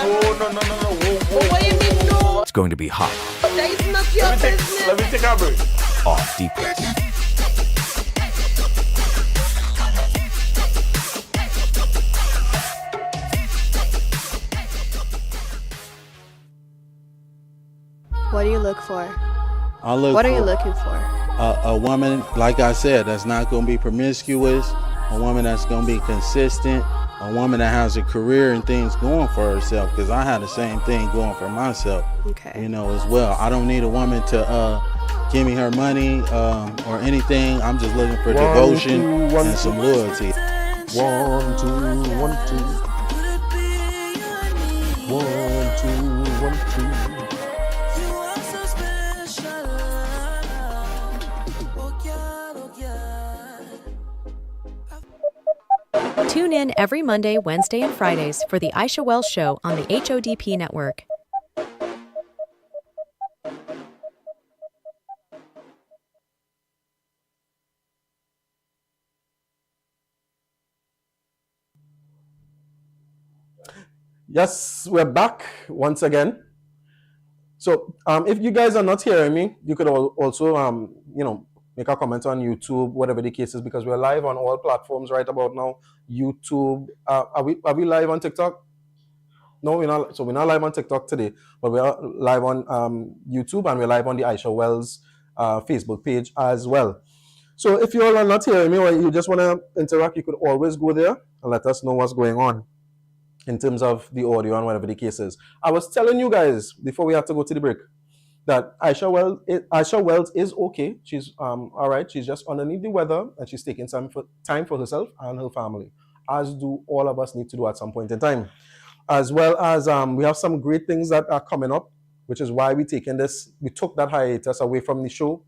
Whoa. What you mean no? It's going to be hot. That is not your business. Let me take a break. Off deep. What do you look for? What are you looking for? A woman, like I said, that's not going to be promiscuous, a woman that's going to be consistent, a woman that has a career and things going for herself, because I had the same thing going for myself, Okay. as well. I don't need a woman to give me her money or anything. I'm just looking for devotion and some loyalty. 1, 2, 1, 2. 1, 2, 1, 2. Tune in every Monday, Wednesday, and Fridays for The Aisha Wells Show on the HODP Network. Yes, we're back once again. So if you guys are not hearing me, you could also, make a comment on YouTube, whatever the case is, because we're live on all platforms right about now. YouTube, are we live on TikTok? No, we're not. So we're not live on TikTok today, but we are live on YouTube, and we're live on the Aisha Wells Facebook page as well. So if you all are not hearing me or you just want to interact, you could always go there and let us know what's going on in terms of the audio and whatever the case is. I was telling you guys before we have to go to the break that Aisha Wells is okay. She's all right. She's just underneath the weather, and she's taking some time for herself and her family, as do all of us need to do at some point in time. As well as we have some great things that are coming up, which is why we took that hiatus away from the show.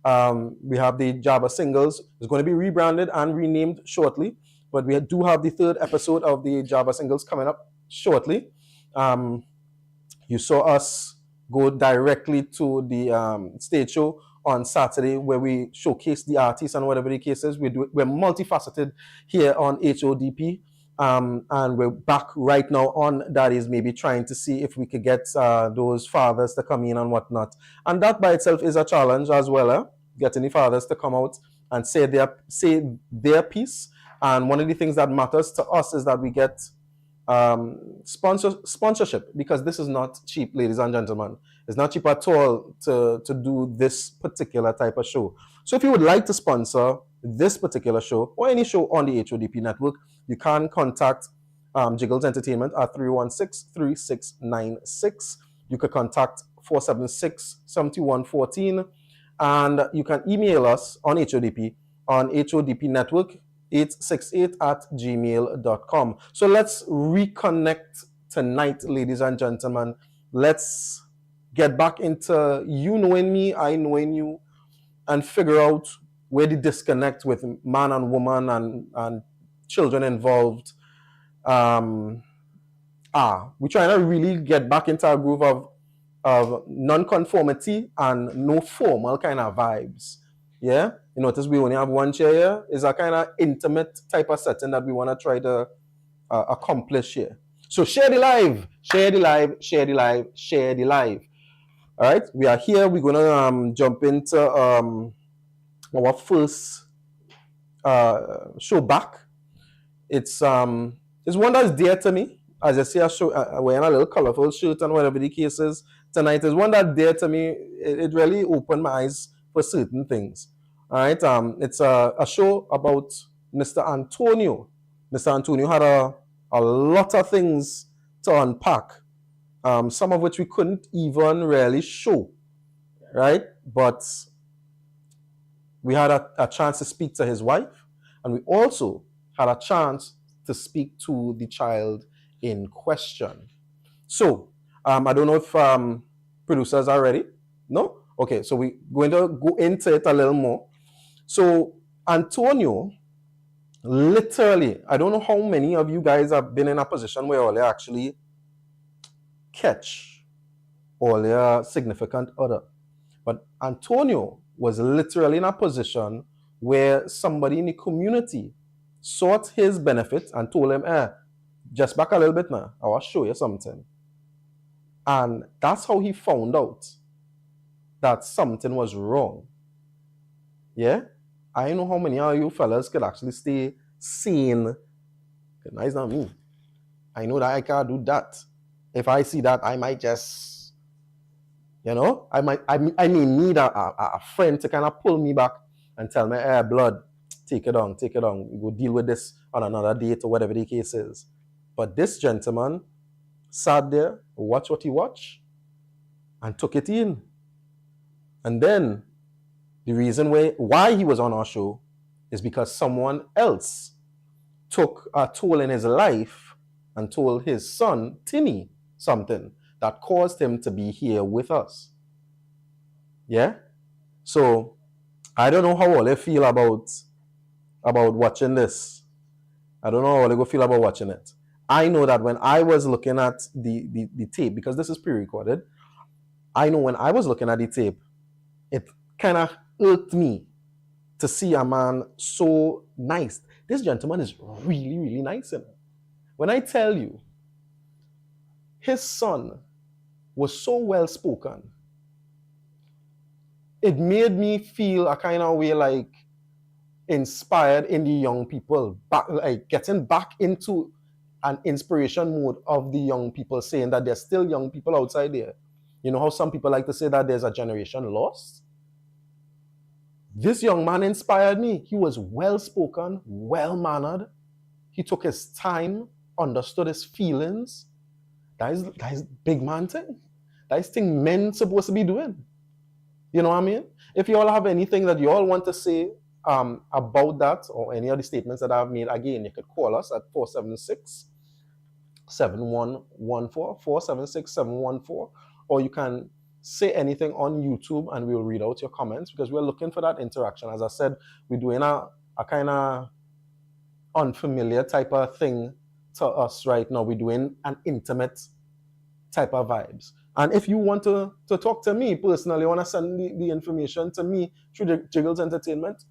We have the Jabba singles. It's going to be rebranded and renamed shortly, but we do have the third episode of the Jabba singles coming up shortly. You saw us go directly to the stage show on Saturday, where we showcase the artists and whatever the case is. We're multifaceted here on HODP, and we're back right now on that is maybe trying to see if we could get those fathers to come in and whatnot. And that by itself is a challenge as well, getting the fathers to come out and say their piece. And one of the things that matters to us is that we get sponsorship, because this is not cheap, ladies and gentlemen. It's not cheap at all to do this particular type of show. So if you would like to sponsor this particular show or any show on the HODP network, you can contact Jiggles Entertainment at 316-3696. You could contact 476-7114, and you can email us on HODP on HODPnetwork 868@gmail.com. So let's reconnect tonight, ladies and gentlemen. Let's get back into you knowing me, I knowing you, and figure out where the disconnect with man and woman and children involved are. We're trying to really get back into a groove of non-conformity and no formal kind of vibes. Yeah? You notice we only have one chair here. It's a kind of intimate type of setting that we want to try to accomplish here. So share the live, share the live, share the live, share the live. All right, we are here. We're going to jump into our first show back. It's one that's dear to me. As I see, wearing a little colorful shirt and whatever the case is tonight, is one that's dear to me. It really opened my eyes for certain things. All right, it's a show about Mr. Antonio. Mr. Antonio had a lot of things to unpack, some of which we couldn't even really show, right? But we had a chance to speak to his wife, and we also had a chance to speak to the child in question. So, I don't know if producers are ready. No? Okay, so we're going to go into it a little more. So, Antonio, literally, I don't know how many of you guys have been in a position where you actually catch all their significant other. But Antonio was literally in a position where somebody in the community sought his benefit and told him, just back a little bit now, I will show you something. And that's how he found out that something was wrong. Yeah? I know how many of you fellas could actually stay sane. It's not me. I know that I can't do that. If I see that, I might just, I may need a friend to kind of pull me back and tell me, hey, blood, take it on. We go deal with this on another date or whatever the case is. But this gentleman sat there, watched what he watched, and took it in. And then the reason why he was on our show is because someone else took a toll in his life and told his son, Tinny, something that caused him to be here with us. Yeah? So, I don't know how all they feel about watching this. I don't know how they go feel about watching it. I know that when I was looking at the tape, because this is pre-recorded, I know when I was looking at the tape, it kind of irked me to see a man so nice. This gentleman is really, really nice. When I tell you, his son was so well spoken, it made me feel a kind of way like inspired in the young people, back, like getting back into an inspiration mode of the young people, saying that there's still young people outside there. You know how some people like to say that there's a generation lost? This young man inspired me. He was well-spoken, well-mannered. He took his time, understood his feelings. That is big man thing. That is thing men supposed to be doing. You know what I mean? If you all have anything that you all want to say about that or any of the statements that I've made, again, you could call us at 476-7114, 476-714, or you can say anything on YouTube and we'll read out your comments because we're looking for that interaction. As I said, we're doing a kind of unfamiliar type of thing to us right now. We're doing an intimate type of vibes. And if you want to talk to me personally, want to send the information to me through Jiggles Entertainment,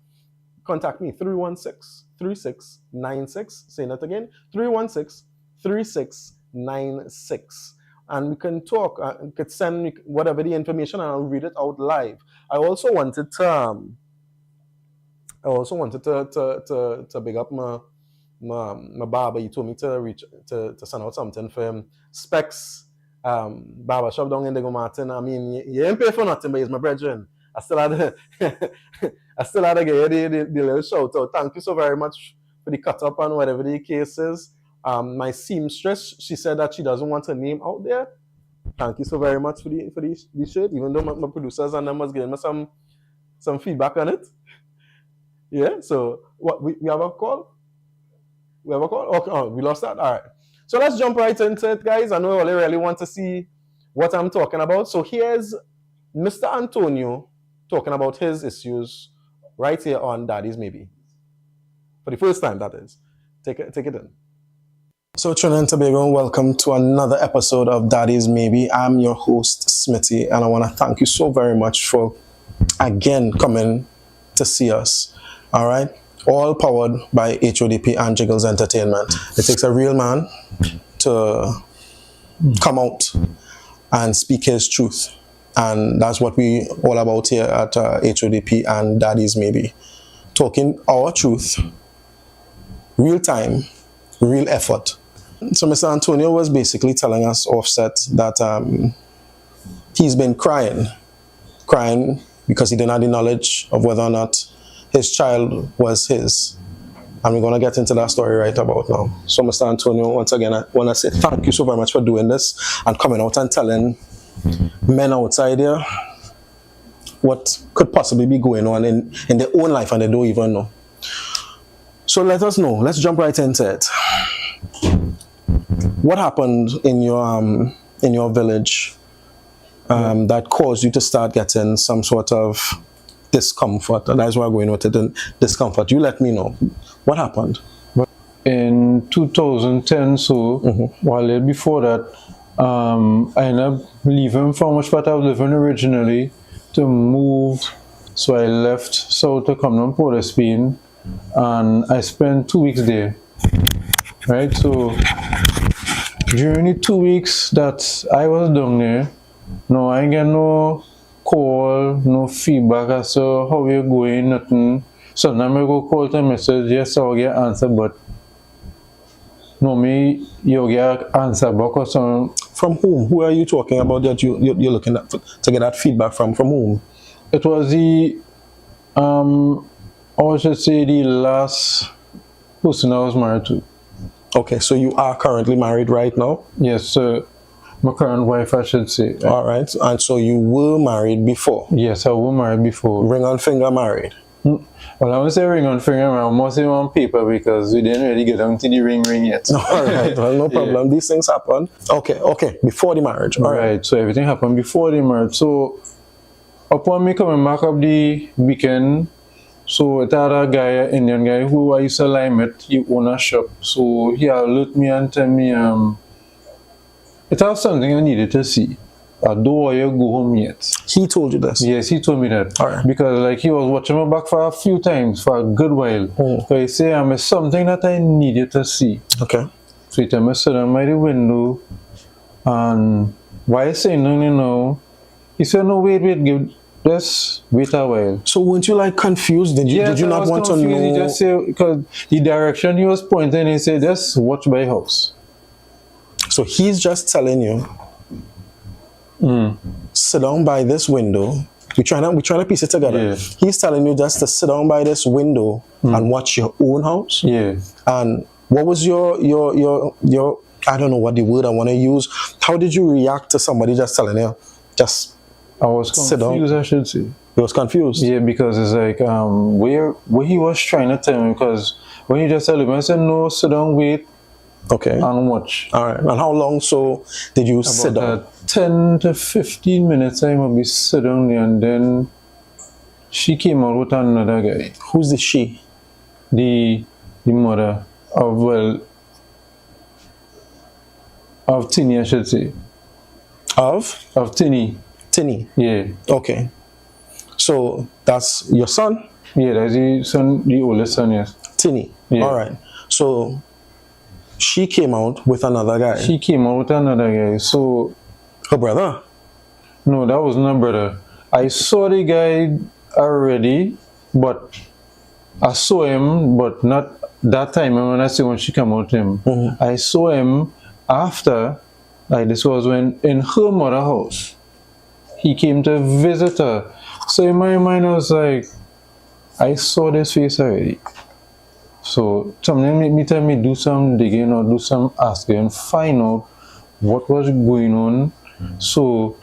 contact me 316-3696. Saying that again, 316-3696. And we can talk. You could send me whatever the information, and I'll read it out live. I also wanted to big up my barber. He told me to send out something for him. Specs barber shop down in Diego Martin. I mean, you ain't pay for nothing, but he's my brethren. I still had to get you the little shout out. Thank you so very much for the cut up and whatever the case is. My seamstress, she said that she doesn't want her name out there. Thank you so very much for the shirt, even though my producers and them was giving me some feedback on it. Yeah, so what we have a call? We have a call? Okay, oh, we lost that? All right. So let's jump right into it, guys. I know you all really want to see what I'm talking about. So here's Mr. Antonio talking about his issues right here on Daddy's Maybe. For the first time, that is. Take it in. So Trinidad and Tobago, welcome to another episode of Daddy's Maybe. I'm your host, Smitty, and I want to thank you so very much for, again, coming to see us. All right? All powered by HODP and Jiggles Entertainment. It takes a real man to come out and speak his truth. And that's what we all about here at HODP and Daddy's Maybe. Talking our truth, real time, real effort. So Mr. Antonio was basically telling us offset that he's been crying because he didn't have the knowledge of whether or not his child was his. And we're going to get into that story right about now. So Mr. Antonio, once again, I want to say thank you so very much for doing this and coming out and telling men outside here what could possibly be going on in their own life and they don't even know. So let us know. Let's jump right into it. What happened in your village that caused you to start getting some sort of discomfort? And that's why I'm going with it, and discomfort. You let me know. What happened? In 2010, so while before that, I ended up leaving from which part I was living originally to move. So I left south to come down Port of Spain, and I spent 2 weeks there. Right, so during the 2 weeks that I was down there, no, I ain't get no call, no feedback as to how you going, nothing. Sometimes I go call to message, yes, I'll get answer, but no, me, you get answer back or something. From whom? Who are you talking about that you're looking at to get that feedback from? From whom? It was the, I should say the last person I was married to. Okay, so you are currently married right now? Yes, sir. My current wife, I should say. All right, and so you were married before? Yes, I was married before. Ring on finger married? Well, I won't say ring on finger, I must say on paper because we didn't really get down to the ring yet. All right, well, no problem. These things happen. Okay, before the marriage. All right. So everything happened before the marriage. So upon me coming back up the weekend, so it had a guy, an Indian guy who I used to lie with, he own a shop. So he alert me and tell me, it was something I needed to see. I don't want you to go home yet. He told you this? Yes, he told me that. All right. Because like he was watching my back for a few times, for a good while. So he said, it's something that I needed to see. Okay. So he told me to sit down by the window, and while I saying no, he said, no, wait, just wait a while. So weren't you like confused? Did you not want to know? He just said, because the direction he was pointing, he said, just watch my house. So he's just telling you, sit down by this window. We're trying to piece it together. Yeah. He's telling you just to sit down by this window and watch your own house. Yeah. And what was your I don't know what the word I want to use. How did you react to somebody just telling you, just I was sit down? confused, I should say. You was confused? Yeah, because it's like, where he was trying to tell me, because when he just told me, I said, no, sit down, wait, Okay. and watch. All right. And how long so did you sit down? About 10 to 15 minutes, I might be sit down there, and then she came out with another guy. Who's the she? The mother of Tini, I should say. Of Tini. Tini. Yeah. Okay. So that's your son? Yeah, that's the son, the oldest son, yes. Tini. Yeah. All right. So she came out with another guy. She came out with another guy. So, Her brother? no, that wasn't her brother. I saw the guy already, but I saw him, but not that time when I see when she came out with him. I saw him after, like this was when in her mother's house. He came to visit her. So in my mind, I was like, I saw this face already. So something made me tell me do some digging or do some asking and find out what was going on. So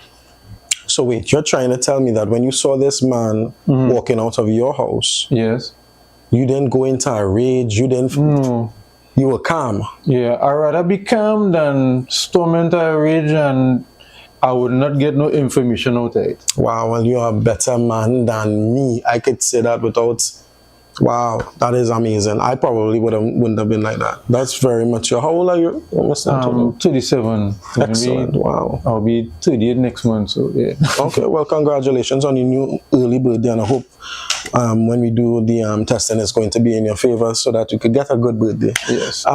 wait, you're trying to tell me that when you saw this man walking out of your house, yes, you didn't go into a rage, you didn't, no, you were calm. yeah, I'd rather be calm than storm into a rage, and I would not get no information out of it. Wow, well, you're a better man than me. I could say that without, wow, that is amazing. I probably wouldn't have been like that. That's very mature. How old are you? Almost 37. Excellent, wow. I'll be 38 next month, so yeah. Okay, well, congratulations on your new early birthday, and I hope when we do the testing, it's going to be in your favor so that you could get a good birthday. Yes.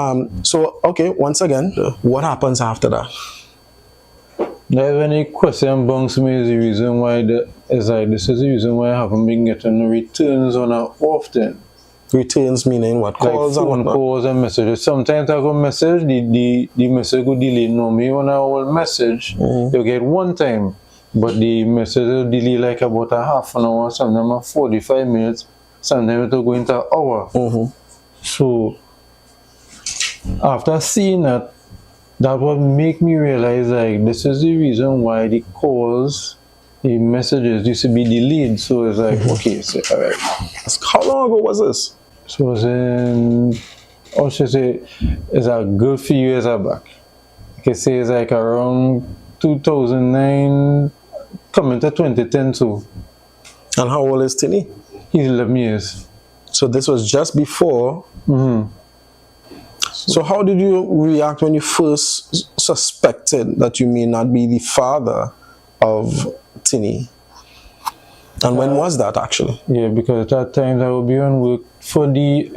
So, okay, once again, what happens after that? Now, when a question bunks me is the reason why this is the reason why I haven't been getting returns on her often. Returns meaning what? Calls like and phone whatnot? calls and messages. Sometimes I go message, the message go delay. Normally when I will message, you get one time, but the message will delay like about a half an hour, sometimes 45 minutes, sometimes it will go into an hour. So after seeing that, that would make me realize like this is the reason why the calls, the messages used to be delayed. So it's like, okay, so all right. How long ago was this? So it was in, I should say, it's a good few years back. I can say it's like around 2009, coming to 2010 too. And how old is Tini? He's 11 years. So this was just before. So how did you react when you first suspected that you may not be the father of Tini? And when was that actually? Yeah, because at that time I would be on work for the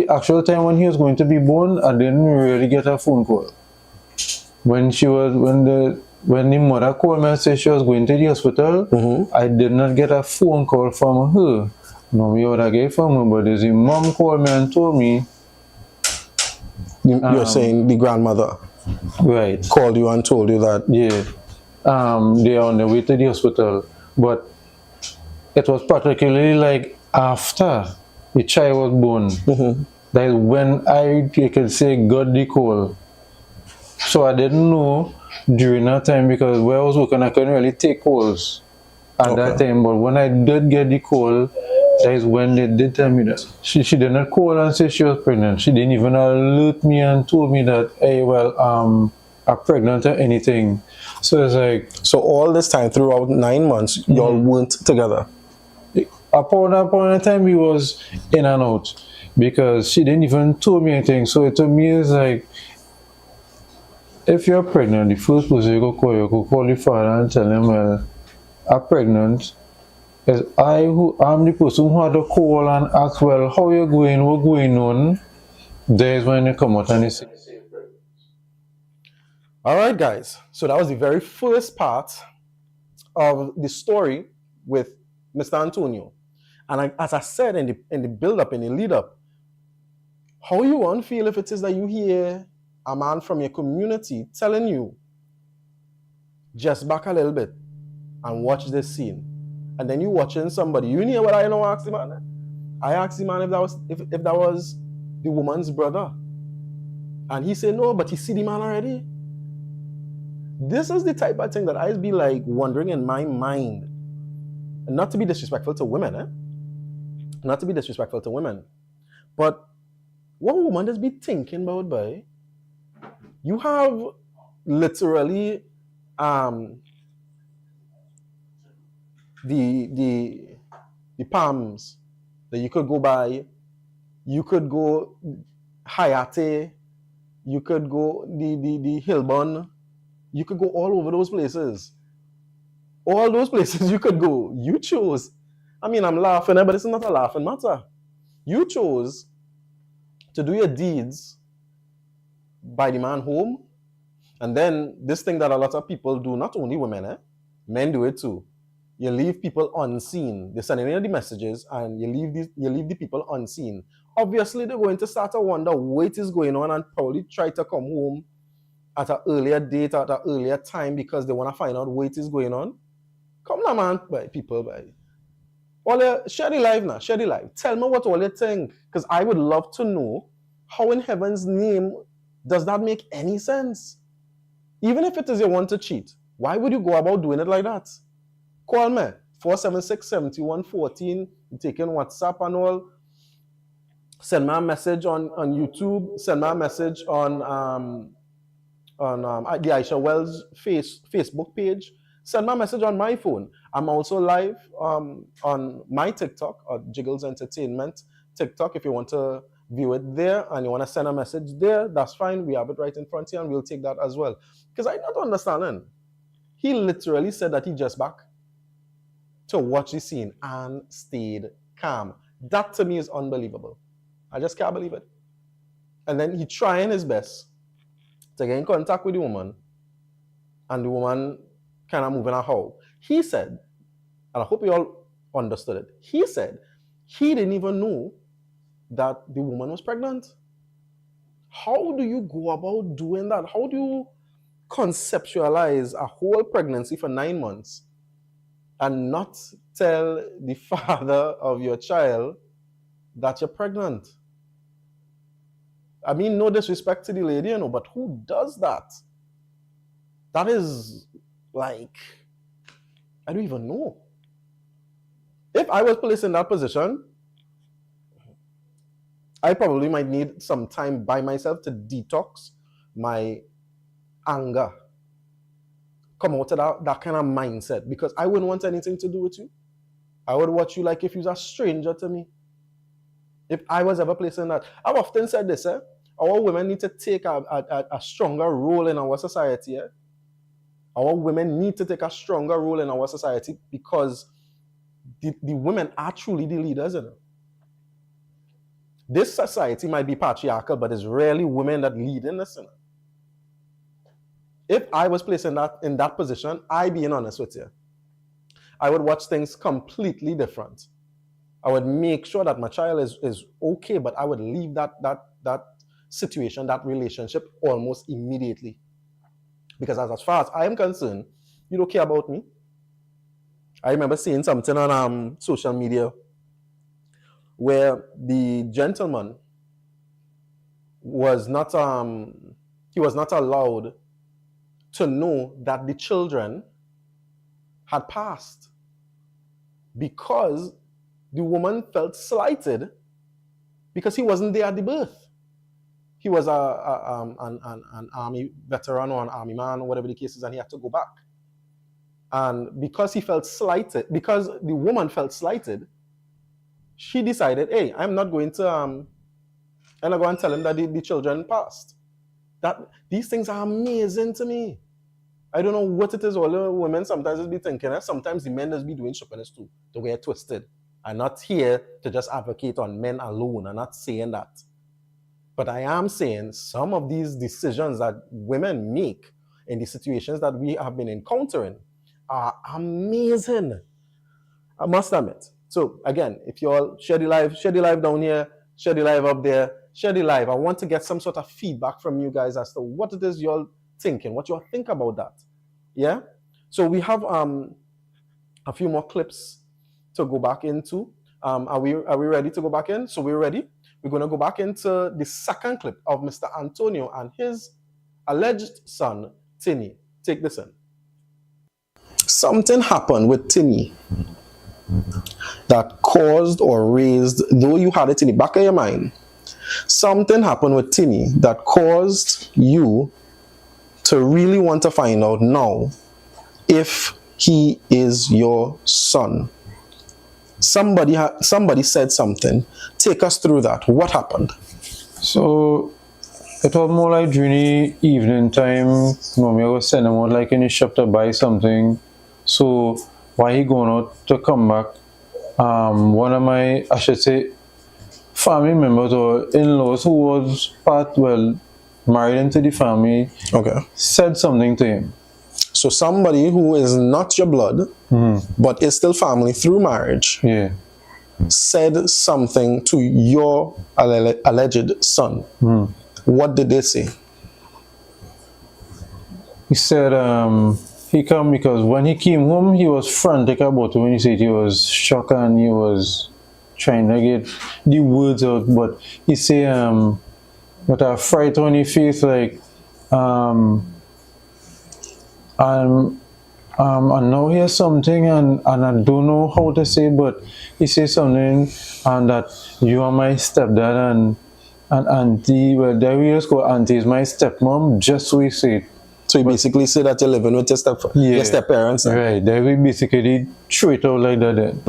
actual time when he was going to be born. I didn't really get a phone call. when the mother called me and said she was going to the hospital, I did not get a phone call from her. No, we would have get from her, but the mom called me and told me. You're saying the grandmother Right. called you and told you that. Yeah. They are on the way to the hospital. But it was particularly like after the child was born. That is when you can say, got the call. So I didn't know during that time, because where I was working, I couldn't really take calls at that time. But when I did get the call, that is when they did tell me that. She did not call and say she was pregnant. She didn't even alert me and told me that, hey, well, I'm pregnant or anything. So it's like... So all this time, throughout 9 months, y'all weren't together? Upon a time, we was in and out, because she didn't even tell me anything. So to me, it's like, if you're pregnant, the first person you could call your father and tell him, well, I'm pregnant. Is I'm the person who had to call and ask, well, how you going, what's going on? There's when they come out and they say. All right, guys. So that was the very first part of the story with Mr. Antonio. And as I said in the build-up, in the lead-up, how you want to feel if it is that you hear a man from your community telling you, just back a little bit and watch this scene. And then you watching somebody. You hear what I know ask the man? I asked the man if that was the woman's brother. And he said no, but he see the man already. This is the type of thing that I'd be like wondering in my mind. And not to be disrespectful to women, Not to be disrespectful to women. But what woman does be thinking about, boy? You have literally the palms that you could go by. You could go Hayate. You could go the Hilburn. You could go all over those places. All those places you could go. You chose. I mean, I'm laughing, but it's not a laughing matter. You chose to do your deeds by the man home. And then this thing that a lot of people do, not only women, men do it too. You leave people unseen. They're sending you the messages and you leave the people unseen. Obviously, they're going to start to wonder what is going on and probably try to come home at an earlier date, at an earlier time, because they want to find out what is going on. Come now, man, by people, by. Share the live now, share the live. Tell me what all you think, because I would love to know how in heaven's name does that make any sense? Even if it is you want to cheat, why would you go about doing it like that? Call me, 476-7114, taking WhatsApp and all. Send me a message on YouTube, send me a message on the Aisha Wells Facebook page. Send me a message on my phone. I'm also live on my TikTok, or Jiggles Entertainment TikTok. If you want to view it there and you want to send a message there, that's fine. We have it right in front here and we'll take that as well. Because I'm not understanding. He literally said that he just back to watch the scene and stayed calm. That to me is unbelievable. I just can't believe it. And then he trying his best to get in contact with the woman, and the woman kind of moving her how. He said, and I hope you all understood it, he said he didn't even know that the woman was pregnant. How do you go about doing that? How do you conceptualize a whole pregnancy for 9 months and not tell the father of your child that you're pregnant? I mean, no disrespect to the lady, but who does that? That is like, I don't even know. If I was placed in that position, I probably might need some time by myself to detox my anger, come out of that kind of mindset, because I wouldn't want anything to do with you. I would watch you like if you're a stranger to me. If I was ever placed in that. I've often said this, our women need to take a stronger role in our society. Our women need to take a stronger role in our society, because the women are truly the leaders. This society might be patriarchal, but it's rarely women that lead in this. if I was placed in that position, I being honest with you, I would watch things completely different. I would make sure that my child is okay, but I would leave that situation, that relationship almost immediately. Because as far as I am concerned, you don't care about me. I remember seeing something on social media where the gentleman was not allowed to know that the children had passed because the woman felt slighted because he wasn't there at the birth. He was an army veteran or an army man or whatever the case is, and he had to go back. And because he felt slighted, because the woman felt slighted, she decided, hey, I'm not going to tell him that the children passed. These things are amazing to me. I don't know what it is. All the women sometimes just be thinking, sometimes the men just be doing stupidness too, to get twisted. I'm not here to just advocate on men alone. I'm not saying that. But I am saying some of these decisions that women make in the situations that we have been encountering are amazing. I must admit. So again, if you all share the live down here, share the live up there, share the live. I want to get some sort of feedback from you guys as to what it is you're thinking, what you all think about that. Yeah? So we have a few more clips to go back into. Are we ready to go back in? So we're ready. We're going to go back into the second clip of Mr. Antonio and his alleged son, Tinny. Take this in. Something happened with Tinny that caused or raised, though you had it in the back of your mind, something happened with Tinny that caused you to really want to find out now if he is your son. Somebody said something. Take us through that. What happened? So it was more like during the evening time. Mommy was sending him out like in the shop to buy something. So while he going out to come back, one of my, I should say, family members or in-laws who was married into the family, said something to him. So somebody who is not your blood, but is still family through marriage, said something to your alleged son. What did they say? He said he come because when he came home, he was frantic about it. When he said he was shocked and he was trying to get the words out, but he said with a fright on his face, like I know here's something and I don't know how to say, but he says something and that you are my stepdad and auntie, well there we just go, auntie is my stepmom, just so he said. So you basically say that you're living with your step parents. Right, they will basically throw it out like that then.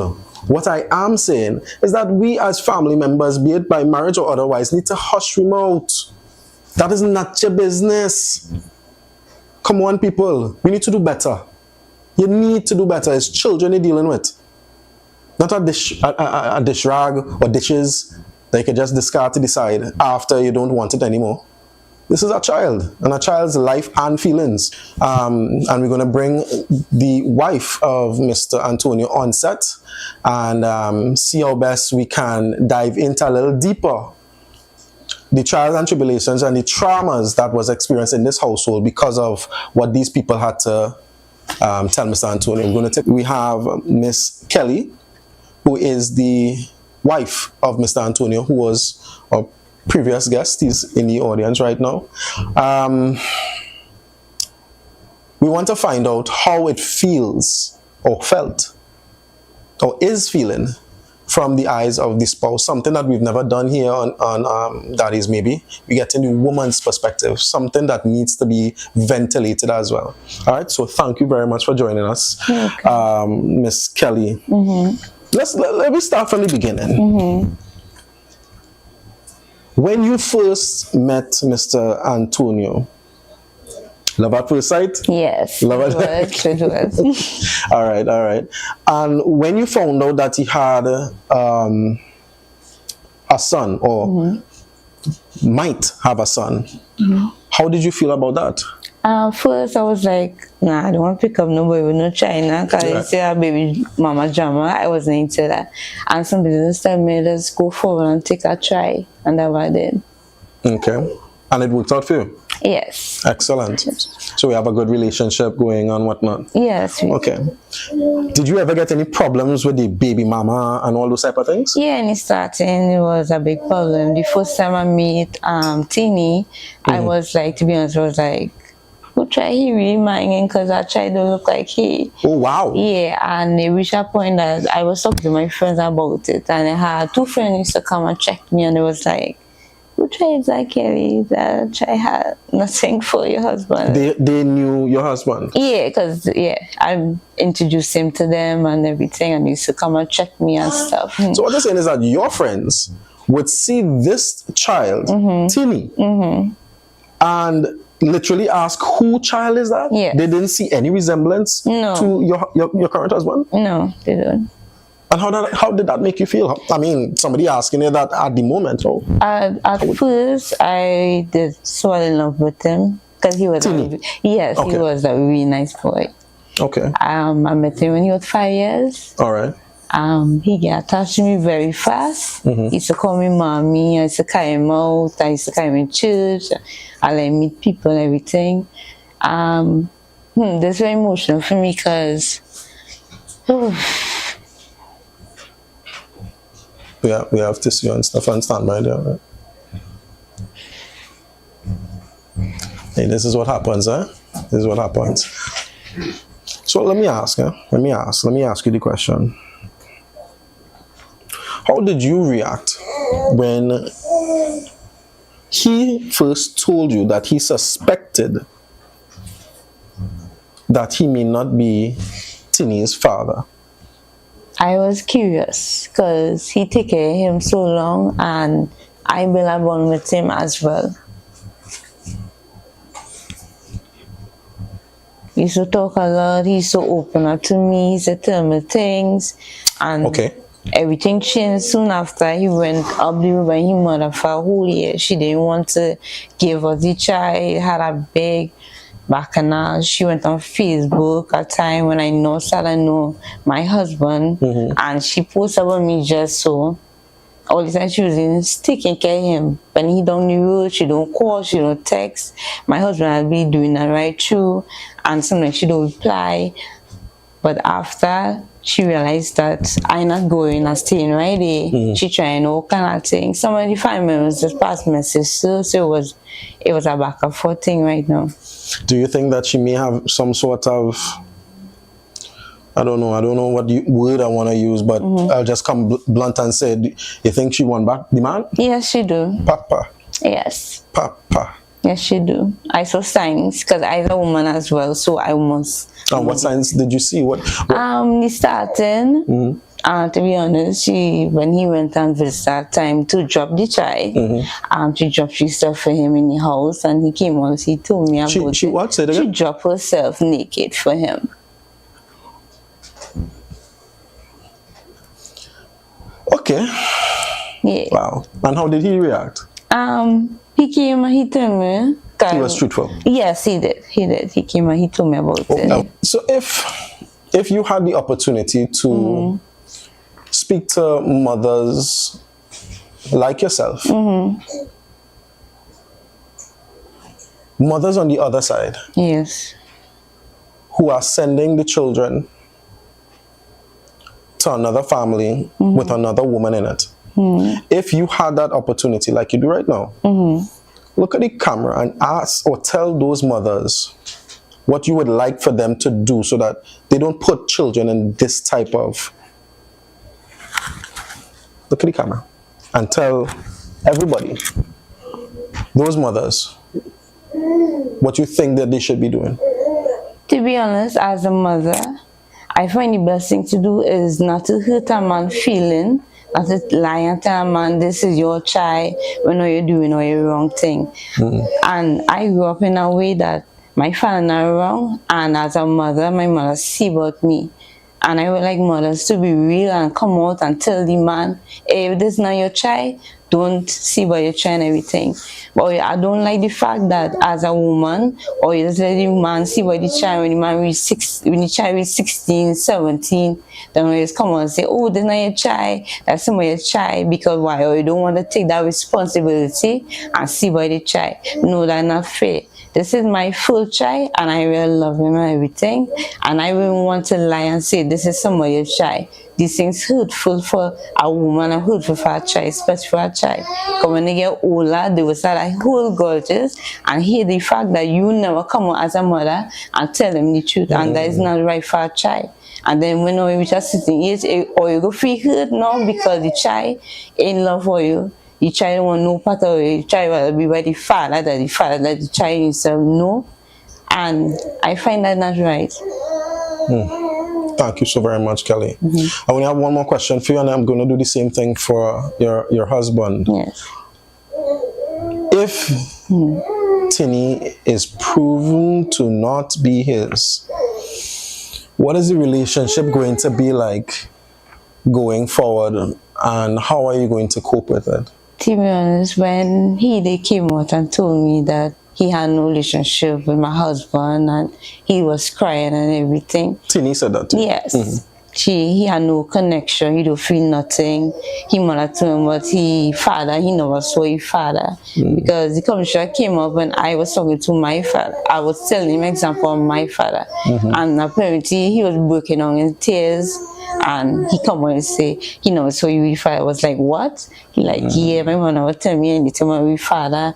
What I am saying is that we as family members, be it by marriage or otherwise, need to hush him out. That is not your business. Come on, people. We need to do better. You need to do better. It's children you're dealing with. Not a dish rag or dishes that you can just discard to the side after you don't want it anymore. This is a child and a child's life and feelings. And we're going to bring the wife of Mr. Antonio on set and see how best we can dive into a little deeper the trials and tribulations and the traumas that was experienced in this household because of what these people had to tell Mr. Antonio. We have Miss Kelly, who is the wife of Mr. Antonio, who was a previous guest. He's in the audience right now. We want to find out how it feels or felt or is feeling from the eyes of the spouse, something that we've never done here on Daddies Maybe. We get into woman's perspective, something that needs to be ventilated as well. All right, so thank you very much for joining us, Miss Kelly. Let me start from the beginning. When you first met Mr. Antonio, love at first sight? Yes, love it was. All right. And when you found out that he had a son or might have a son, how did you feel about that? First, I was like, nah, I don't want to pick up nobody with no China because Right. they say a baby mama drama. I wasn't into that. And some business tell me, let's go forward and take a try. And that's what I did. Okay. And it worked out for you? Yes. Excellent. So we have a good relationship going on, whatnot. Yes. Okay. Did you ever get any problems with the baby mama and all those type of things? Yeah, in the starting, it was a big problem. The first time I met Tini, I was like, to be honest, I was like, who try he really minding? Because I tried to look like he. Oh, wow. Yeah, and it reached a point that I was talking to my friends about it, and I had 2 friends used to come and check me, and it was like, who tried that Kelly? That I had nothing for your husband. They knew your husband? Yeah, because I introduced him to them and everything, and he used to come and check me and stuff. So what you're saying is that your friends would see this child, Tini, and literally ask, who child is that? Yeah. They didn't see any resemblance No. to your current husband? No, they don't. And how did that make you feel? I mean, somebody asking you that at the moment. Oh. At first, I did fall in love with him because he was Tini? yes, Okay. he was a really nice boy. Okay. I met him when he was 5 years. All right. He got attached to me very fast. He used to call me mommy. I used to carry him out. I used to carry him in church. I like meet people and everything. That's very emotional for me because we have to see you and stuff and stand by there, right? Hey, this is what happens, huh? This is what happens. So let me ask you the question. How did you react when he first told you that he suspected that he may not be Tini's father? I was curious because he take care of him so long and I built a bond with him as well. He used to talk a lot, he used to open up to me, he used to tell me things, and Okay. everything changed soon after. He went up the road by his mother for a whole year. She didn't want to give us the child, had a big bacchanal. She went on Facebook a time when I know my husband, and she posted about me just so. All the time she was taking care of him. When he down the road, she don't call, she don't text. My husband will be doing that right through, and sometimes she don't reply. But after she realized that I'm not going and staying right there, she trying all kind of things. Some of the family members just passed message, so it was a back and forth thing right now. Do you think that she may have some sort of, I don't know what word I want to use, but I'll just come blunt and say, you think she won back the man? Yes, she do. Papa. Yes. Papa. Yes, she do. I saw signs because I'm a woman as well, so I must. And what signs did you see? What? The starting. To be honest, when he went and visited that time to drop the child, she dropped she stuff for him in the house, and he came on. He told me about She it. what? Say it again? She dropped herself naked for him. Okay. Yeah. Wow. And how did he react? He came and he told me. He was truthful. Yes, he did. He came and he told me about it. So if you had the opportunity to speak to mothers like yourself, mothers on the other side, Yes. who are sending the children to another family with another woman in it, if you had that opportunity like you do right now, look at the camera and ask or tell those mothers what you would like for them to do so that they don't put children in this type of... Look at the camera and tell everybody, those mothers, what you think that they should be doing. To be honest, as a mother, I find the best thing to do is not to hurt a man's feeling, not to lie and tell a man, this is your child, when you're doing all your wrong thing. And I grew up in a way that my father not wrong, and as a mother, my mother see about me. And I would like mothers to be real and come out and tell the man, hey, if this is not your child, don't see what you're trying everything. But I don't like the fact that as a woman, or you just let the man see what the child when the man when the child is 16, 17, then when you come on and say, oh, that's not your child, that's not your child, because why? Or you don't want to take that responsibility and see what the child. No, that's not fair. This is my full child, and I really love him and everything. And I wouldn't want to lie and say this is somebody's child. These things hurtful for a woman and hurtful for a child, especially for a child. Because when they get older, they will start like whole gorgeous and hear the fact that you never come out as a mother and tell them the truth, and that is not right for a child. And then when we reach a certain age, or you go feel hurt now because the child in love for you. The child want no part of it. The child will be by the father that the child himself know. And I find that not right. Thank you so very much, Kelly. I only have one more question for you, and I'm going to do the same thing for your husband. Yes. If Tini is proven to not be his, what is the relationship going to be like going forward, and how are you going to cope with it? To be honest, when they came out and told me that he had no relationship with my husband and he was crying and everything. Tini said that too? Yes. He had no connection, he don't feel nothing. He mother to him, but he never saw his father. Because the conversation came up when I was talking to my father. I was telling him example of my father. And apparently he was breaking down in tears. And he come on and say, he never saw your father. I was like, what? He like, yeah, my mother would tell me anything about my father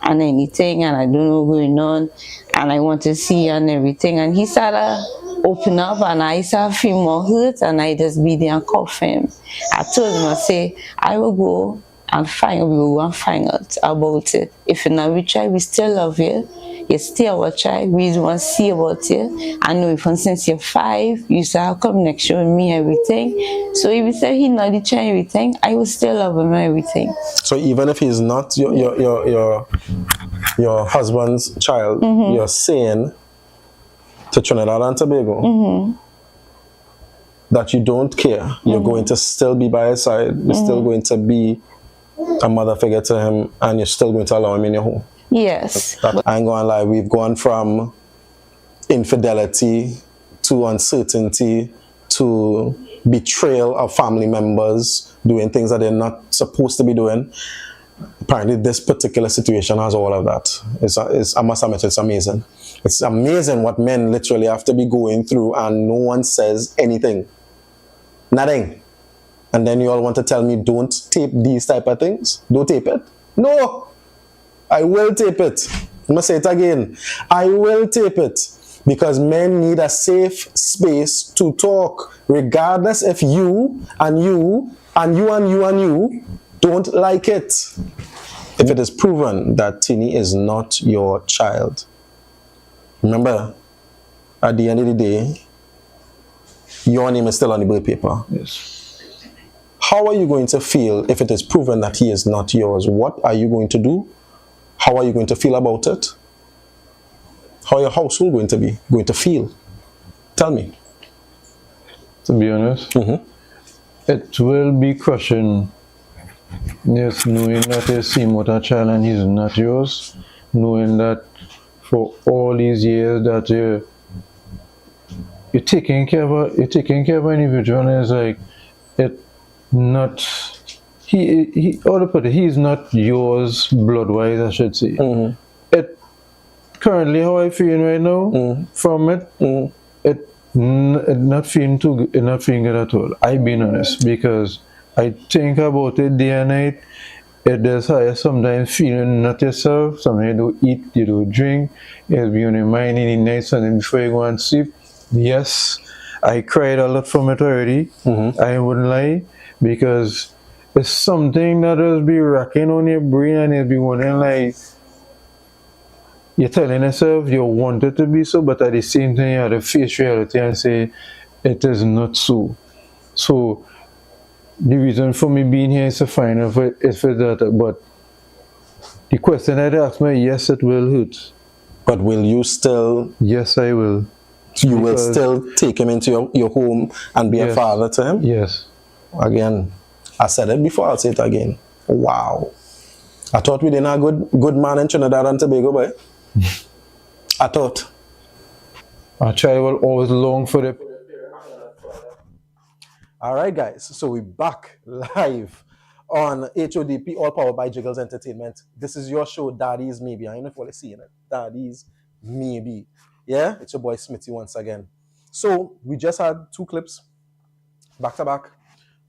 and anything, and I don't know what's going on, and I want to see and everything. And he started open up, and I started feel more hurt, and I just be there and cough him. I told him, I say, I will go and find out, we will go and find out about it. If you're not with child, we still love you. You still our child, we just want to see about you. I know even since you're 5, you still have connection with me, everything. So if you say he's not the child, everything, I will still love him, everything. So even if he's not your husband's child, you're saying to Trinidad and Tobago that you don't care. You're going to still be by his side. You're still going to be a mother figure to him, and you're still going to allow him in your home. Yes. I ain't gonna lie, we've gone from infidelity to uncertainty to betrayal of family members doing things that they're not supposed to be doing. Apparently this particular situation has all of that. I must admit, it's amazing. It's amazing what men literally have to be going through, and no one says anything. Nothing. And then you all want to tell me don't tape these type of things? Don't tape it? No! I will tape it. I'm going to say it again. I will tape it. Because men need a safe space to talk. Regardless if you and you and you and you and you don't like it. If it is proven that Tini is not your child. Remember, at the end of the day, your name is still on the birth paper. Yes. How are you going to feel if it is proven that he is not yours? What are you going to do? How are you going to feel about it? How are your household going to feel? Tell me. To be honest, it will be crushing. Yes, knowing that you see a child and he's not yours, knowing that for all these years that you're taking care of an individual, and it's like it not. He's not yours blood-wise, I should say. It currently how I feel right now from it, it not feeling too good, not feeling good at all. I being honest, because I think about it day and night. It does how you sometimes feeling not yourself. Sometimes you don't eat, you don't drink. It'll be on your mind in the night, and before you go and sleep. Yes, I cried a lot from it already. I wouldn't lie, because it's something that will be racking on your brain, and you'll be wondering, like, you're telling yourself you want it to be so, but at the same time you have to face reality and say it is not so. So the reason for me being here is to find out if it's that. But the question that I asked me, yes, it will hurt. But will you still? Yes, I will. You will still take him into your home and be a father to him? Yes. Again, I said it before, I'll say it again. Wow. I thought we didn't have good man in Trinidad and Tobago, boy. I thought. A child will always long for the. All right, guys. So we're back live on HODP, all powered by Jiggles Entertainment. This is your show, Daddy's Maybe. I don't know if you're seeing it. Daddy's Maybe. Yeah, it's your boy Smithy once again. So we just had 2 clips back to back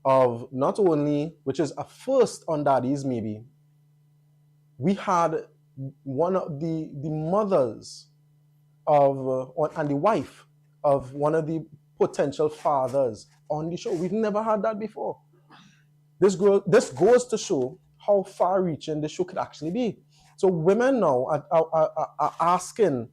of not only, which is a first on Daddy's Maybe, we had one of the mothers of and the wife of one of the potential fathers on the show. We've never had that before. This goes to show how far-reaching the show could actually be. So women now are asking,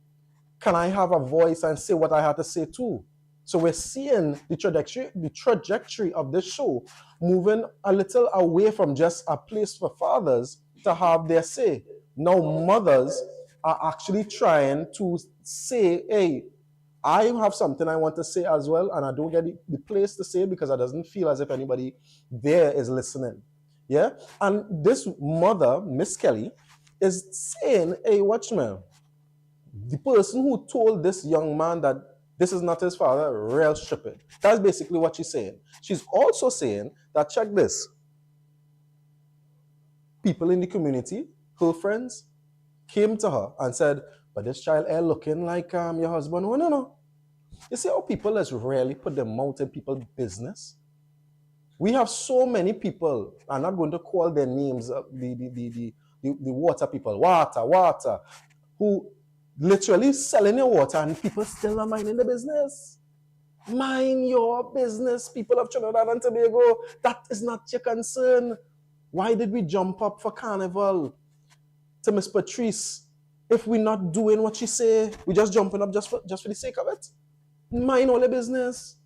can I have a voice and say what I have to say too? So we're seeing the trajectory of this show moving a little away from just a place for fathers to have their say. Now mothers are actually trying to say, hey, I have something I want to say as well, and I don't get the place to say it because it doesn't feel as if anybody there is listening. Yeah? And this mother, Miss Kelly, is saying, hey, watch me. The person who told this young man that this is not his father, real stupid. That's basically what she's saying. She's also saying that, check this. People in the community, her friends, came to her and said, but this child here looking like your husband. Oh, no. You see how people just rarely put their mouth in people's business? We have so many people, I'm not going to call their names, the water people, water, who literally selling your water and people still not minding the business. Mind your business, people of Trinidad and Tobago. That is not your concern. Why did we jump up for carnival to Miss Patrice if we're not doing what she say? We're just jumping up just for the sake of it. Mind all the business.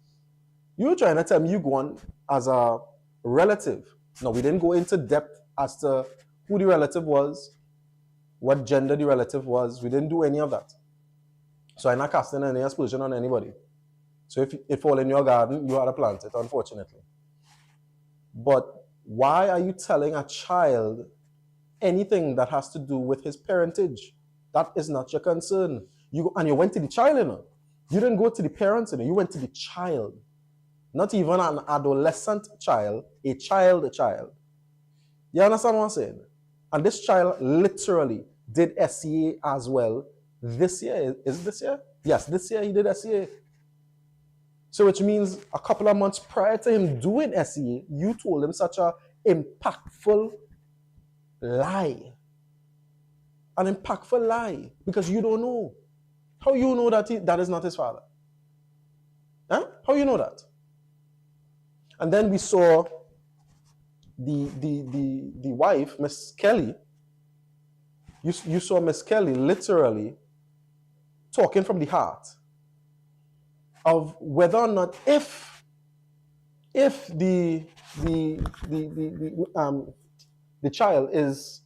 You're trying to tell me you go on as a relative. No, we didn't go into depth as to who the relative was, what gender the relative was. We didn't do any of that. So I'm not casting any aspersion on anybody. So if it fall in your garden, you had to plant it, unfortunately. But why are you telling a child anything that has to do with his parentage? That is not your concern. You went to the child, you know. You didn't go to the parents, you know. You went to the child. Not even an adolescent child, a child. You understand what I'm saying? And this child literally did SCA as well this year. Is it this year? Yes, this year he did SCA. So which means a couple of months prior to him doing SCA, you told him such an impactful lie. An impactful lie. Because you don't know. How you know that that is not his father? Huh? How you know that? And then we saw the wife, Miss Kelly. You saw Miss Kelly literally talking from the heart of whether or not if the child is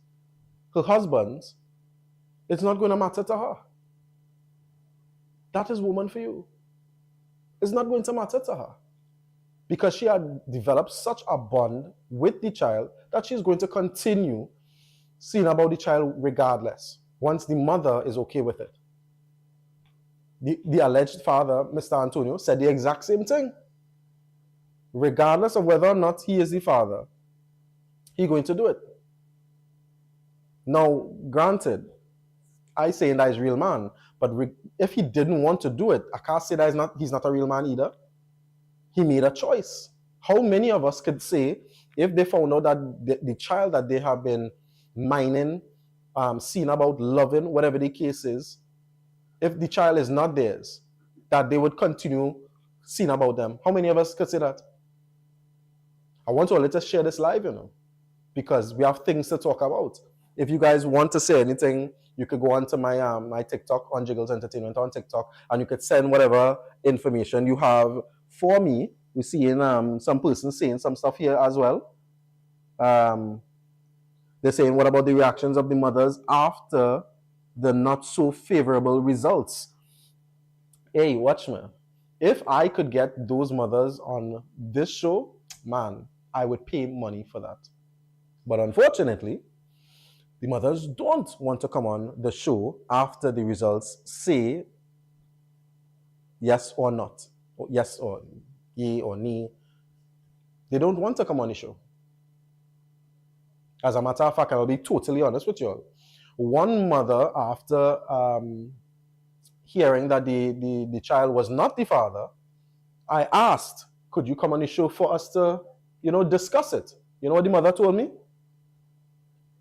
her husband's, it's not going to matter to her. That is woman for you. It's not going to matter to her. Because she had developed such a bond with the child that she's going to continue seeing about the child regardless, once the mother is okay with it. The alleged father, Mr. Antonio, said the exact same thing. Regardless of whether or not he is the father, he's going to do it. Now, granted, I say that he's a real man, but if he didn't want to do it, I can't say that he's not a real man either. He made a choice. How many of us could say, if they found out that the child that they have been mining, seeing about, loving, whatever the case is, if the child is not theirs, that they would continue seeing about them? How many of us could say that? I want to let us share this live, because we have things to talk about. If you guys want to say anything, you could go on to my my TikTok, on Jiggles Entertainment on TikTok, and you could send whatever information you have for me. We're seeing some person saying some stuff here as well. They're saying, what about the reactions of the mothers after the not so favorable results? Hey, watch me. If I could get those mothers on this show, man, I would pay money for that. But unfortunately, the mothers don't want to come on the show after the results say yes or not, or yes or yea or nay. They don't want to come on the show. As a matter of fact, I'll be totally honest with you all. One mother, after hearing that the child was not the father, I asked, could you come on the show for us to, discuss it? You know what the mother told me?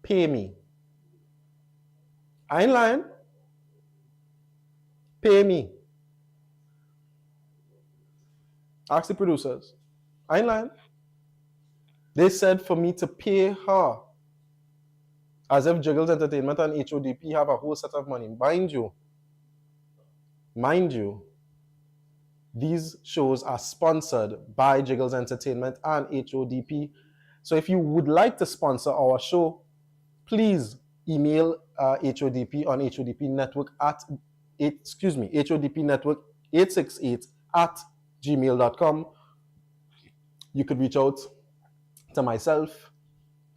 Pay me. I ain't lying. Pay me. Ask the producers. I ain't lying. They said for me to pay her. As if Jiggles Entertainment and HODP have a whole set of money. Mind you, these shows are sponsored by Jiggles Entertainment and HODP. So if you would like to sponsor our show, please email HODP on HODP Network HODP Network 868 at gmail.com. You could reach out to myself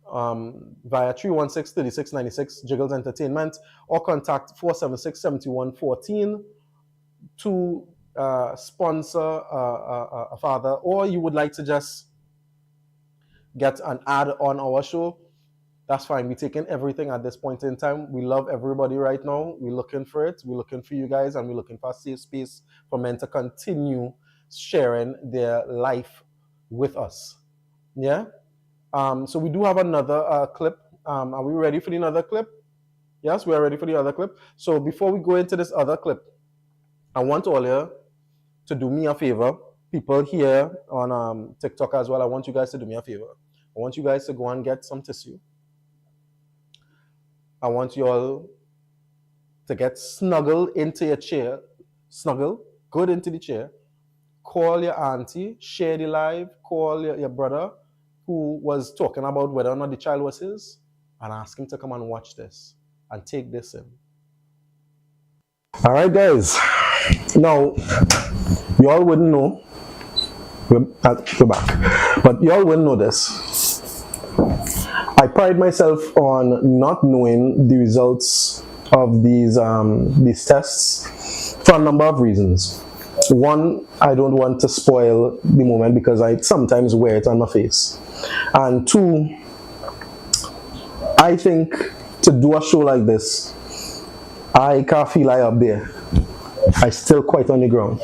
via 316-3696 Jiggles Entertainment or contact 476-7114 to sponsor a father, or you would like to just get an ad on our show, that's fine. We're taking everything at this point in time. We love everybody right now. We're looking for it. We're looking for you guys, and we're looking for a safe space for men to continue sharing their life with us. Yeah? So we do have another clip. Are we ready for the other clip? Yes, we are ready for the other clip. So before we go into this other clip, I want all you to do me a favor. People here on TikTok as well, I want you guys to do me a favor. I want you guys to go and get some tissue. I want you all to get snuggle into your chair. Snuggle, good into the chair. Call your auntie, share the live, call your brother who was talking about whether or not the child was his, and ask him to come and watch this and take this in. All right, guys. Now, you all wouldn't know. We're back. But you all wouldn't know this. I pride myself on not knowing the results of these tests for a number of reasons. One, I don't want to spoil the moment because I sometimes wear it on my face. And two, I think to do a show like this, I can't feel like up there. I still quite on the ground.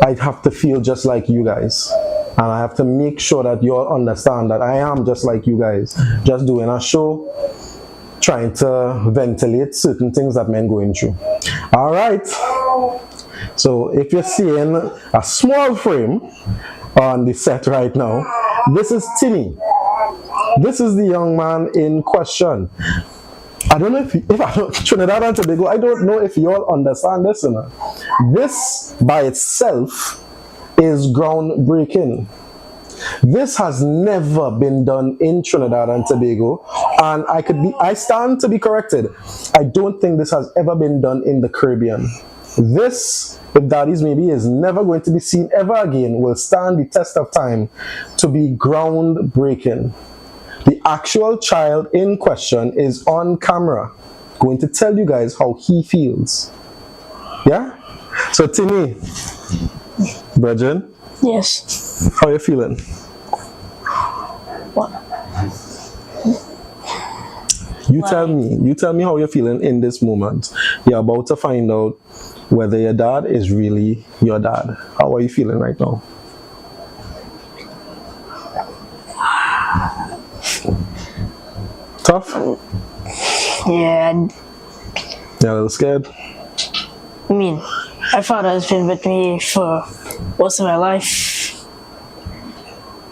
I have to feel just like you guys. And I have to make sure that you all understand that I am just like you guys. Just doing a show, trying to ventilate certain things that men going through. All right. So if you're seeing a small frame on the set right now, this is Timmy. This is the young man in question. I don't know if I don't, Trinidad and Tobago, I don't know if you all understand this. This by itself is groundbreaking. This has never been done in Trinidad and Tobago, and I stand to be corrected. I don't think this has ever been done in the Caribbean. This, if Daddy's Maybe is never going to be seen ever again, will stand the test of time to be groundbreaking. The actual child in question is on camera, going to tell you guys how he feels. Yeah? So Timmy, Brethren, yes. How are you feeling? What? You tell me how you're feeling in this moment. You're about to find out whether your dad is really your dad. How are you feeling right now? Tough? Yeah. You're a little scared? I mean, my father has been with me for most of my life.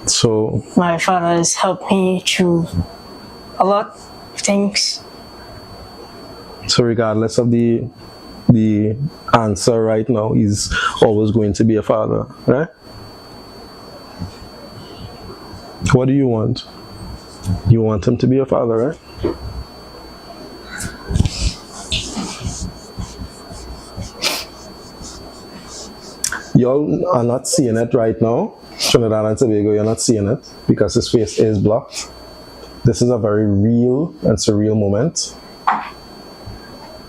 So My father has helped me through a lot of things. So regardless of the answer right now, he's always going to be a father, right? What do you want? You want him to be a father, right? Y'all are not seeing it right now. Trinidad and Tobago, you're not seeing it because his face is blocked. this is a very real and surreal moment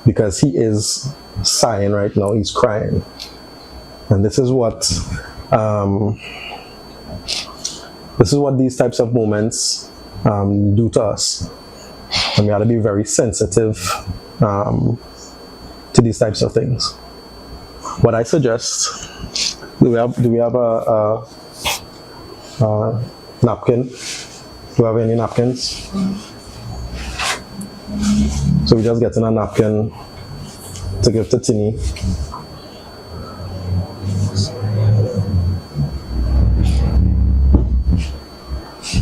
because he is sighing right now. He's crying, and this is what these types of moments do to us, and we got to be very sensitive to these types of things. What I suggest, do we have a napkin? Do you have any napkins? So we just getting a napkin to give to Tini.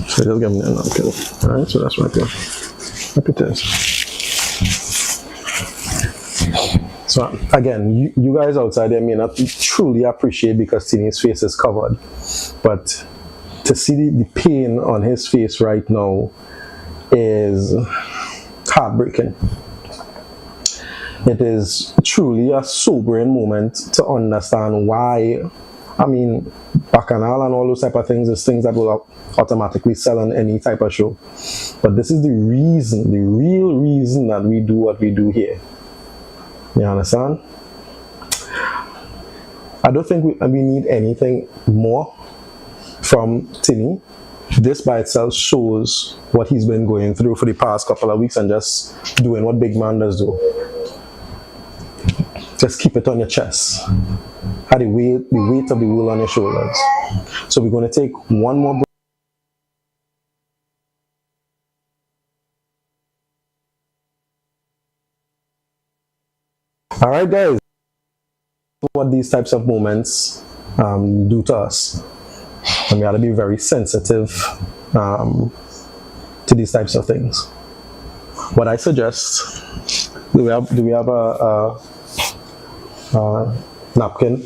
So just give me a napkin. Alright, so that's right there. Look at this. So again, you guys outside there may not truly appreciate because Tini's face is covered, but to see the pain on his face right now is heartbreaking. It is truly a sobering moment to understand why. I mean, Bacchanal and all those type of things is things that will automatically sell on any type of show. But this is the reason, the real reason that we do what we do here. You understand? I don't think we need anything more from Tini. This by itself shows what he's been going through for the past couple of weeks and just doing what big man does do. Just keep it on your chest. Have the weight of the world on your shoulders. So we're going to take one more break. All right, guys. What these types of moments do to us, and we got to be very sensitive to these types of things. What I suggest, do we have a napkin? Do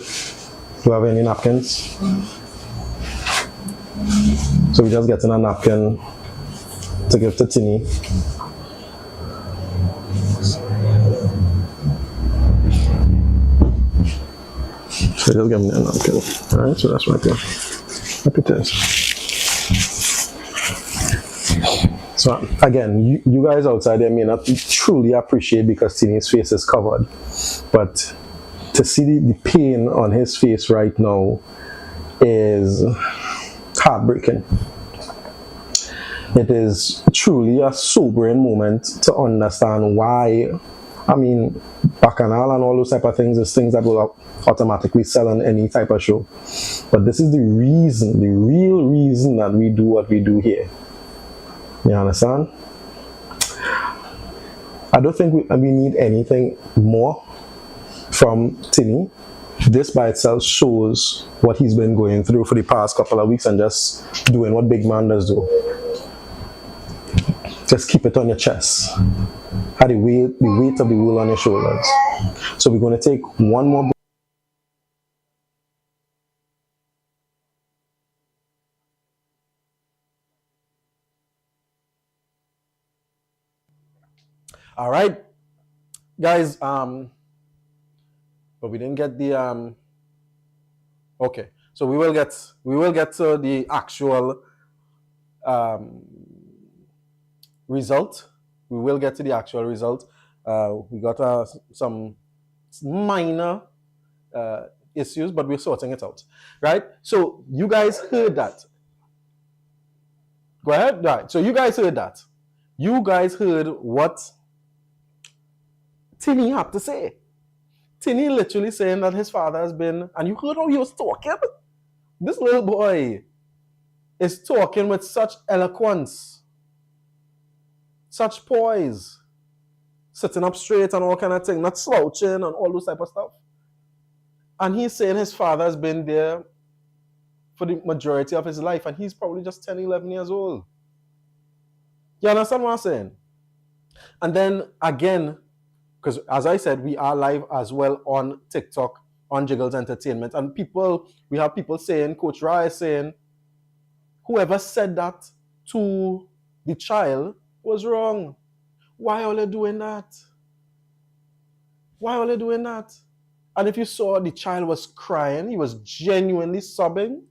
you have any napkins? So we're just getting a napkin to give to Tini. So just give me a napkin. Alright, so that's right there. Look at this. So again, you guys outside there may not truly appreciate because Tini's face is covered, but to see the pain on his face right now is heartbreaking. It is truly a sobering moment to understand why. I mean, Bacchanal and all those type of things is things that will automatically sell on any type of show. But this is the reason, the real reason that we do what we do here. You understand? I don't think we need anything more from Tini. This by itself shows what he's been going through for the past couple of weeks and just doing what big man does do. Just keep it on your chest. Have the weight of the world on your shoulders. So we're going to take one more break. All right, guys. But we didn't get the Okay, so we will get to the actual result. We will get to the actual result. We got some minor issues, but we're sorting it out, right? So you guys heard that. Go ahead. Right. So you guys heard that. You guys heard what Tini had to say. Tini literally saying that his father has been, and you heard how he was talking. This little boy is talking with such eloquence, such poise, sitting up straight and all kind of thing, not slouching and all those type of stuff. And he's saying his father has been there for the majority of his life, and he's probably just 10, 11 years old. You understand what I'm saying? And then again, because as I said, we are live as well on TikTok, on Jiggles Entertainment. And we have people saying, Coach Ra is saying, whoever said that to the child was wrong. Why are they doing that? Why are they doing that? And if you saw, the child was crying, he was genuinely sobbing.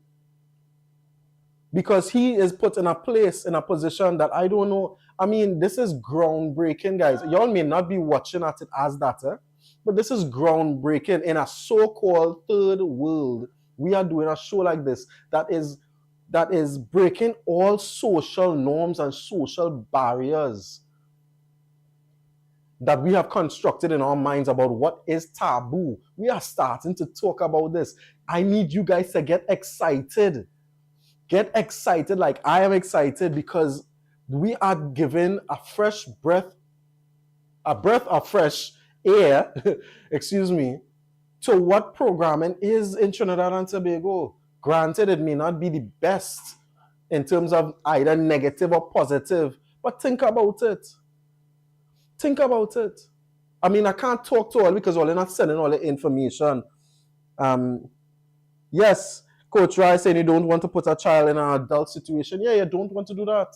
because he is put in a place, in a position that I don't know. I mean, this is groundbreaking, guys. Y'all may not be watching at it as that, but this is groundbreaking in a so-called third world. We are doing a show like this that is breaking all social norms and social barriers that we have constructed in our minds about what is taboo. We are starting to talk about this. I need you guys to get excited. Get excited like I am excited, because we are given a breath of fresh air, excuse me, to what programming is in Trinidad and Tobago. Granted, it may not be the best in terms of either negative or positive, but think about it. Think about it. I mean, I can't talk to all because all they're not sending all the information. Yes, Coach Rai saying you don't want to put a child in an adult situation. Yeah, you don't want to do that.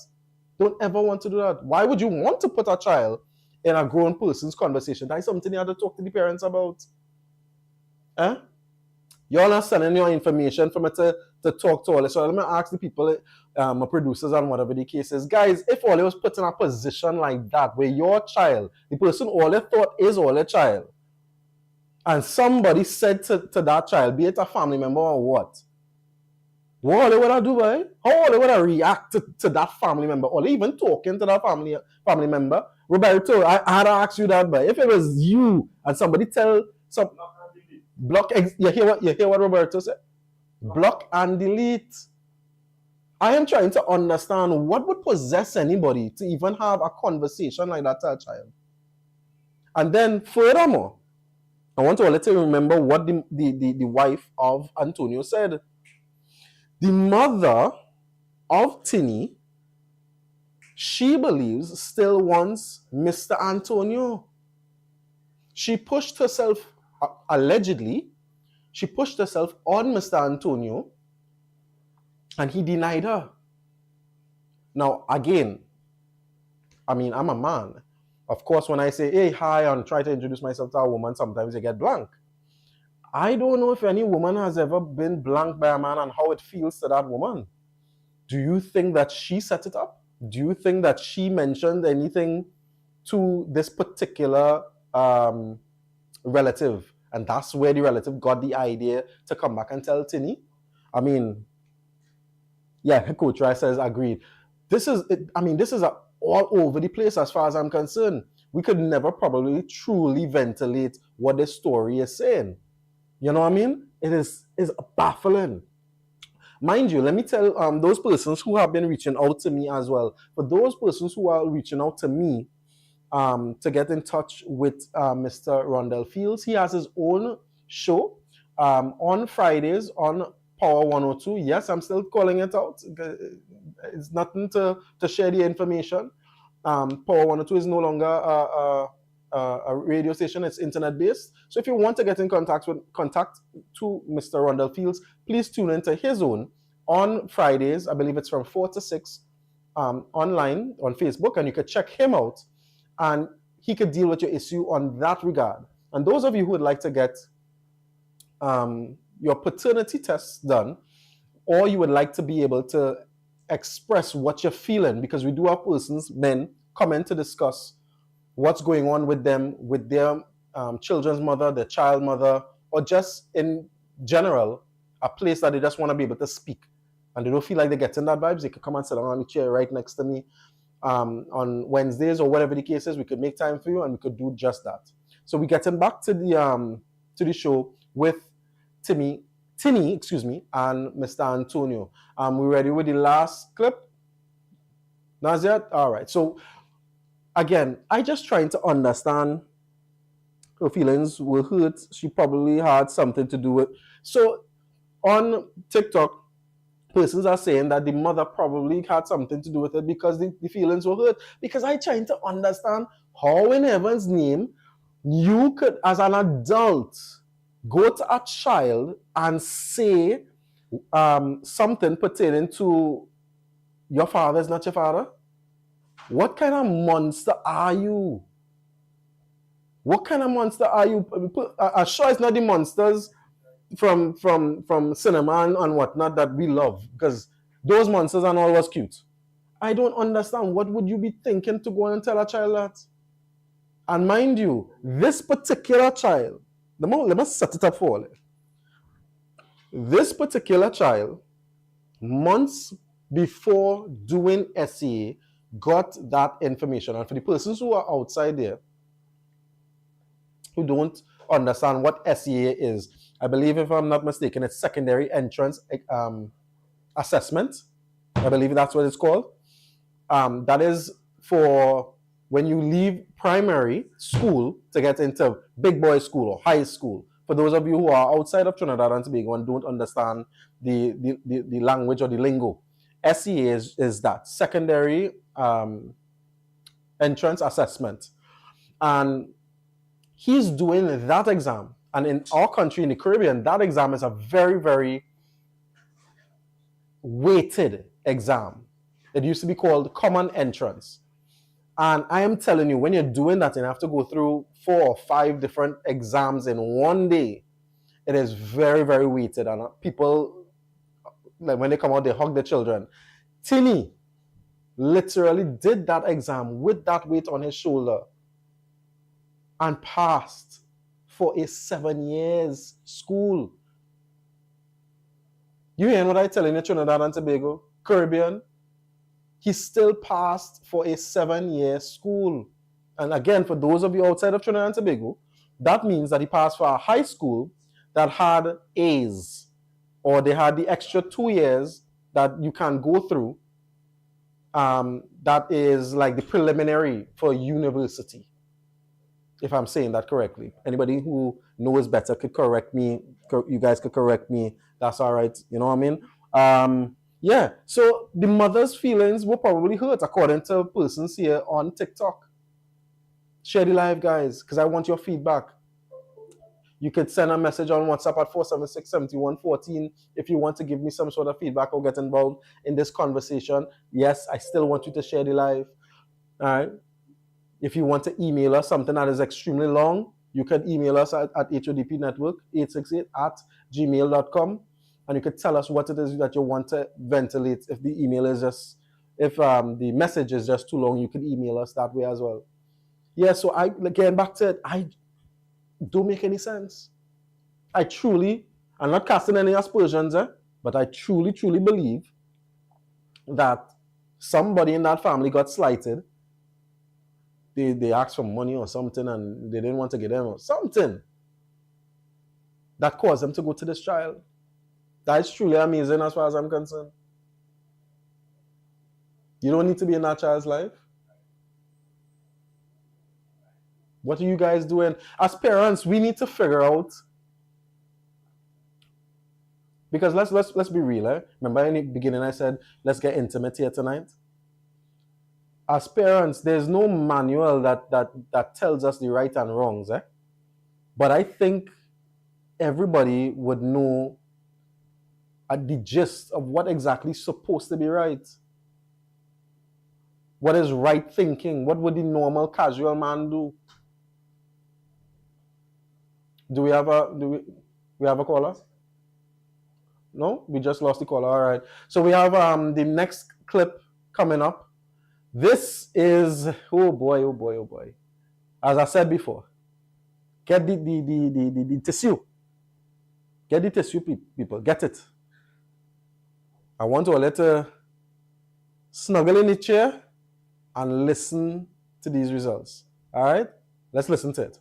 Don't ever want to do that. Why would you want to put a child in a grown person's conversation? That's something you have to talk to the parents about. Eh? Y'all not sending your information for me to talk to all this. So let me ask the people, my producers and whatever the case is. Guys, if all was put in a position like that, where your child, the person all they thought is all their child, and somebody said to that child, be it a family member or what they would do, boy? How they would react to that family member, or even talking to that family member? Roberto, I had to ask you that, boy. If it was you and somebody tell some you hear what Roberto said? Block and delete. I am trying to understand what would possess anybody to even have a conversation like that to a child. And then furthermore, I want to let you remember what the wife of Antonio said. The mother of Tini, she believes, still wants Mr. Antonio. She pushed herself, allegedly, she pushed herself on Mr. Antonio, and he denied her. Now, again, I mean, I'm a man. Of course, when I say, hey, hi, and try to introduce myself to a woman, sometimes you get blank. I don't know if any woman has ever been blanked by a man and how it feels to that woman. Do you think that she set it up? Do you think that she mentioned anything to this particular relative? And that's where the relative got the idea to come back and tell Tini? I mean, yeah, Coach Rice says agreed. This is all over the place as far as I'm concerned. We could never probably truly ventilate what the story is saying. You know what I mean? It is baffling. Mind you, let me tell those persons who have been reaching out to me as well. For those persons who are reaching out to me to get in touch with Mr. Rondell Fields, he has his own show on Fridays on Power 102. Yes, I'm still calling it out. It's nothing to share the information. Power 102 is no longer a radio station. It's internet based. So if you want to get in contact to Mr. Rondell Fields, please tune into his own on Fridays. I believe it's from 4 to 6 online on Facebook, and you could check him out, and he could deal with your issue on that regard. And those of you who would like to get your paternity tests done, or you would like to be able to express what you're feeling, because we do have persons, men, come in to discuss what's going on with them, with their children's mother, their child mother, or just in general, a place that they just want to be able to speak. And they don't feel like they're getting that vibes, they could come and sit on the chair right next to me on Wednesdays or whatever the case is. We could make time for you and we could do just that. So we're getting back to the show with Tini, and Mr. Antonio. We ready with the last clip? Naziat? All right. So again, I just trying to understand her feelings were hurt. She probably had something to do with. So on TikTok, persons are saying that the mother probably had something to do with it because the feelings were hurt. Because I trying to understand how in heaven's name you could, as an adult, go to a child and say something pertaining to your father is not your father. What kind of monster are you? What kind of monster are you? I'm sure it's not the monsters from cinema and whatnot that we love, because those monsters and all was cute. I don't understand. What would you be thinking to go and tell a child that? And mind you, this particular child, let me set it up for you. This particular child, months before doing SEA, got that information. And for the persons who are outside there, who don't understand what SEA is, I believe, if I'm not mistaken, it's secondary entrance assessment. I believe that's what it's called. That is for when you leave primary school to get into big boy school or high school. For those of you who are outside of Trinidad and Tobago and don't understand the language or the lingo, SEA is that secondary entrance assessment. And he's doing that exam. And in our country, in the Caribbean, that exam is a very, very weighted exam. It used to be called common entrance. And I am telling you, when you're doing that and you have to go through 4 or 5 different exams in one day, it is very, very weighted. And people, like when they come out, they hug their children. Tilly literally did that exam with that weight on his shoulder and passed for a 7 years school. You hearing what I telling you, Trinidad and Tobago, Caribbean? He still passed for a 7-year school. And again, for those of you outside of Trinidad and Tobago, that means that he passed for a high school that had A's, or they had the extra 2 years that you can go through. That is like the preliminary for university, if I'm saying that correctly. Anybody who knows better could correct me. You guys could correct me. That's all right. You know what I mean? Yeah. So the mother's feelings were probably hurt, according to persons here on TikTok. Share the live, guys, because I want your feedback. You could send a message on WhatsApp at 476-7114 if you want to give me some sort of feedback or get involved in this conversation. Yes, I still want you to share the live. All right. If you want to email us something that is extremely long, you can email us at HODPnetwork868@gmail.com, and you could tell us what it is that you want to ventilate. If the email is just, if the message is just too long, you can email us that way as well. Yeah, so getting back to it, I don't make any sense. I'm not casting any aspersions, but I truly, truly believe that somebody in that family got slighted. They asked for money or something and they didn't want to give them or something that caused them to go to this child. That is truly amazing as far as I'm concerned. You don't need to be in that child's life. What are you guys doing? As parents, we need to figure out, because let's be real. Remember in the beginning I said, let's get intimate here tonight. As parents, there's no manual that tells us the right and wrongs. But I think everybody would know at the gist of what exactly is supposed to be right. What is right thinking? What would the normal casual man do? Do we have a caller? No? We just lost the caller. All right. So we have the next clip coming up. This is, oh boy. As I said before, get the tissue. Get the tissue, people. Get it. I want you all to snuggle in the chair and listen to these results. All right? Let's listen to it.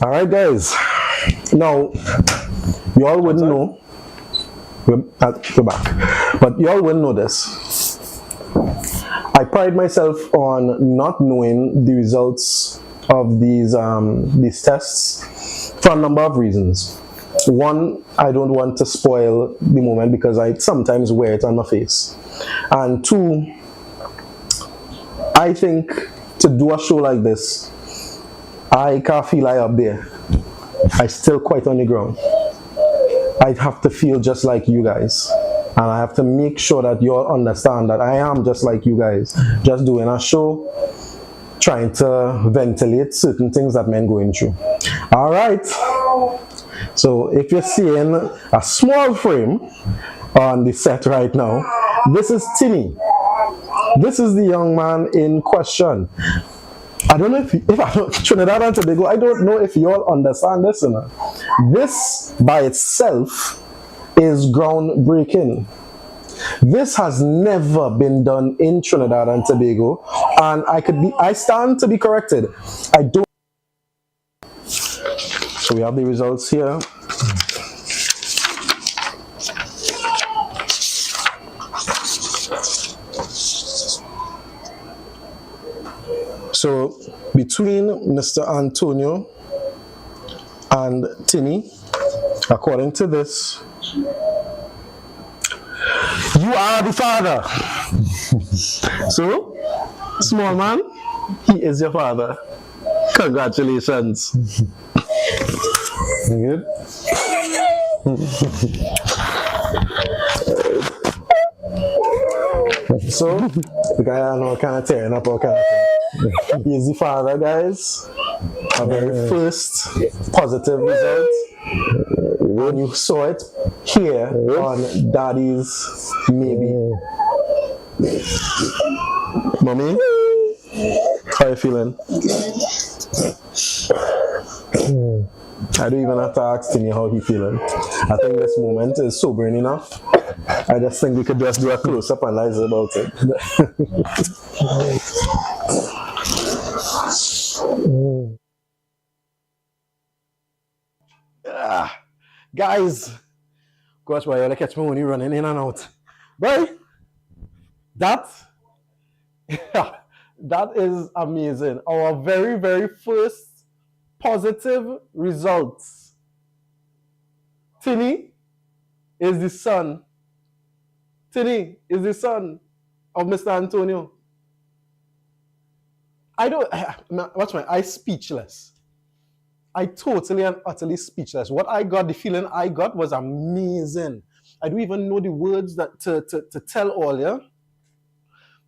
All right, guys. Now, you all wouldn't know. We're back. But you all wouldn't know this. I pride myself on not knowing the results of these tests for a number of reasons. One, I don't want to spoil the moment because I sometimes wear it on my face. And two, I think to do a show like this, I can't feel I up there. I still quite on the ground. I have to feel just like you guys. And I have to make sure that you all understand that I am just like you guys. Just doing a show, trying to ventilate certain things that men going through. All right. So if you're seeing a small frame on the set right now, this is Tinny. This is the young man in question. I don't know if I don't, Trinidad and Tobago, I don't know if you all understand this. You know? This by itself is groundbreaking. This has never been done in Trinidad and Tobago, and I stand to be corrected. I don't. So we have the results here. So between Mr. Antonio and Tinny, according to this, you are the father. So, small man, he is your father. Congratulations. Good. So, the guy I know kind of tearing up or kind of thing. He is the father, guys. A very first positive result. And you saw it here on Daddy's Maybe. Mommy, how are you feeling? I don't even have to ask Timmy how he feeling. I think this moment is sobering enough. I just think we could just do a close-up analysis about it. Guys, gosh, why you catch me when you're running in and out. Right? That is amazing. Our very, very first positive results. Tinny is the son. Tinny is the son of Mr. Antonio. Watch my eyes speechless. I totally and utterly speechless. What I got, the feeling I got was amazing. I don't even know the words that to tell all you,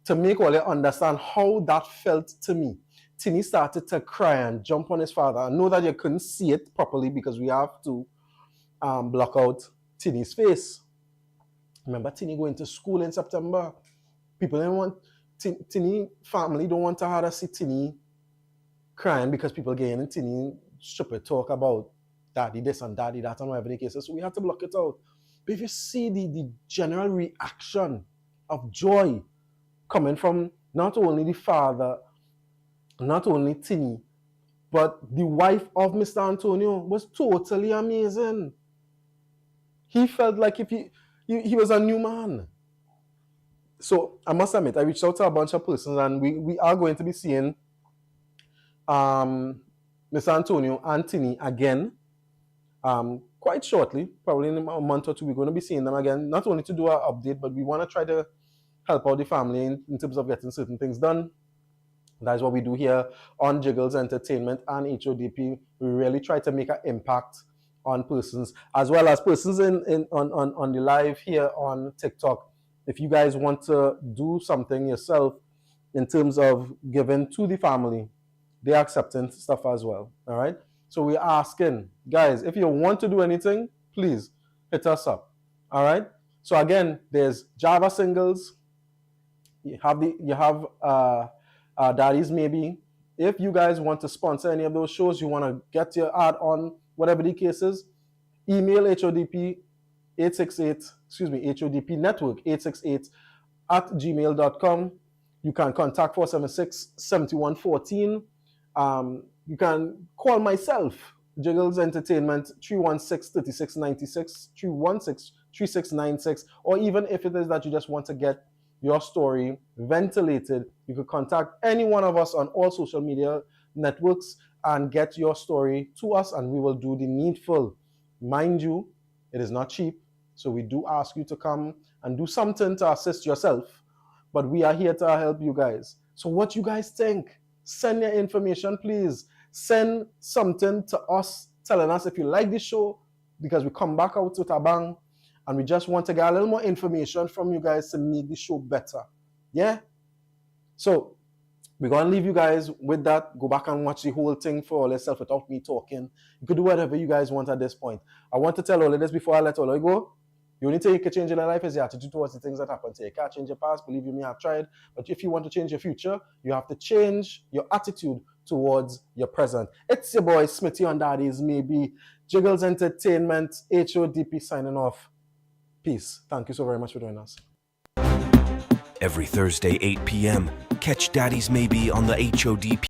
to make all you understand how that felt to me. Tinny started to cry and jump on his father. I know that you couldn't see it properly because we have to block out Tinny's face. Remember Tinny going to school in September? People didn't want, Tinny family don't want to have to see Tinny crying because people getting in Tinny stupid talk about daddy this and daddy that and whatever the case is. So we had to block it out. But if you see the general reaction of joy coming from not only the father, not only Tinny, but the wife of Mr. Antonio was totally amazing. He felt like if he was a new man. So I must admit, I reached out to a bunch of persons and we are going to be seeing Mr. Antonio and Tinny again quite shortly, probably in a month or two. We're going to be seeing them again, not only to do our update, but we want to try to help out the family in terms of getting certain things done. That is what we do here on Jiggles Entertainment and HODP. We really try to make an impact on persons, as well as persons on the live here on TikTok. If you guys want to do something yourself in terms of giving to the family, they're accepting stuff as well. All right. So we're asking, guys, if you want to do anything, please hit us up. All right. So again, there's Java Singles. You have Daddy's Maybe. If you guys want to sponsor any of those shows, you want to get your ad on whatever the case is, email HODP 868, HODP Network 868 at gmail.com. You can contact 476-7114. You can call myself, Jiggles Entertainment, 316-3696, 316-3696, or even if it is that you just want to get your story ventilated, you could contact any one of us on all social media networks and get your story to us, and we will do the needful. Mind you, it is not cheap, so we do ask you to come and do something to assist yourself, but we are here to help you guys. So what you guys think? Send your information, please. Send something to us telling us if you like this show, because we come back out with a bang and we just want to get a little more information from you guys to make the show better. Yeah? So We're going to leave you guys with that. Go back and watch the whole thing for all yourself without me talking. You could do whatever you guys want at this point. I want to tell all of this before I let all of you go. The only thing you can change in your life is your attitude towards the things that happen to you. You can't change your past. Believe you me, I've tried. But if you want to change your future, you have to change your attitude towards your present. It's your boy Smitty on Daddy's Maybe. Jiggles Entertainment, HODP signing off. Peace. Thank you so very much for joining us. Every Thursday, 8 p.m., catch Daddy's Maybe on the HODP